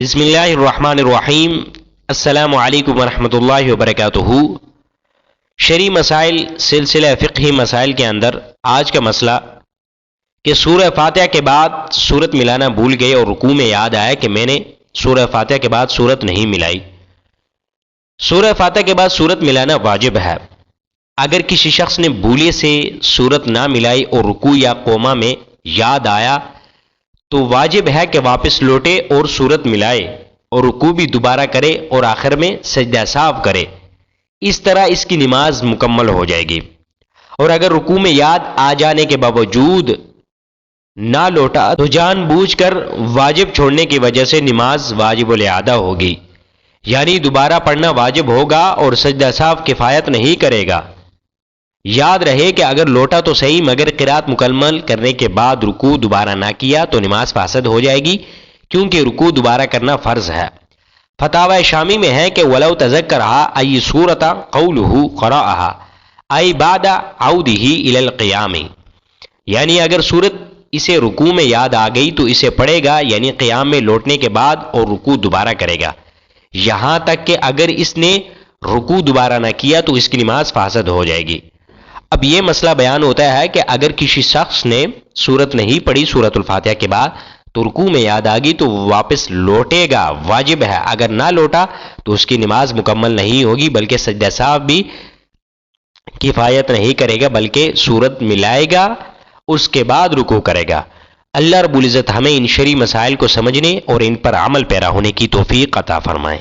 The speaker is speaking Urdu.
بسم اللہ الرحمن الرحیم۔ السلام علیکم ورحمۃ اللہ وبرکاتہ۔ شرعی مسائل سلسلہ فقہی مسائل کے اندر آج کا مسئلہ کہ سورہ فاتحہ کے بعد سورت ملانا بھول گئے اور رکوع میں یاد آیا کہ میں نے سورہ فاتحہ کے بعد سورت نہیں ملائی۔ سورہ فاتحہ کے بعد سورت ملانا واجب ہے۔ اگر کسی شخص نے بھولے سے سورت نہ ملائی اور رکوع یا قوما میں یاد آیا تو واجب ہے کہ واپس لوٹے اور سورت ملائے اور رکوع بھی دوبارہ کرے اور آخر میں سجدہ سہو کرے۔ اس طرح اس کی نماز مکمل ہو جائے گی۔ اور اگر رکوع میں یاد آ جانے کے باوجود نہ لوٹا تو جان بوجھ کر واجب چھوڑنے کی وجہ سے نماز واجب الاعادہ ہوگی، یعنی دوبارہ پڑھنا واجب ہوگا اور سجدہ سہو کفایت نہیں کرے گا۔ یاد رہے کہ اگر لوٹا تو صحیح، مگر قرات مکمل کرنے کے بعد رکوع دوبارہ نہ کیا تو نماز فاسد ہو جائے گی، کیونکہ رکوع دوبارہ کرنا فرض ہے۔ فتاوی شامی میں ہے کہ وَلَوْ تَذَكَّرَهَا أَيِّ سُورَةَ قَوْلُهُ قَرَأَهَا أَيْ بَعْدَ عَوْدِهِ إِلَى الْقِيَامِ، یعنی اگر سورت اسے رکوع میں یاد آ گئی تو اسے پڑھے گا، یعنی قیام میں لوٹنے کے بعد، اور رکوع دوبارہ کرے گا، یہاں تک کہ اگر اس نے رکوع دوبارہ نہ کیا تو اس کی نماز فاسد ہو جائے گی۔ اب یہ مسئلہ بیان ہوتا ہے کہ اگر کسی شخص نے سورت نہیں پڑھی سورۃ الفاتحہ کے بعد تو رکوع میں یاد آ گئی تو واپس لوٹے گا، واجب ہے۔ اگر نہ لوٹا تو اس کی نماز مکمل نہیں ہوگی، بلکہ سجدہ سہو بھی کفایت نہیں کرے گا، بلکہ سورت ملائے گا، اس کے بعد رکوع کرے گا۔ اللہ رب العزت ہمیں ان شرعی مسائل کو سمجھنے اور ان پر عمل پیرا ہونے کی توفیق عطا فرمائے۔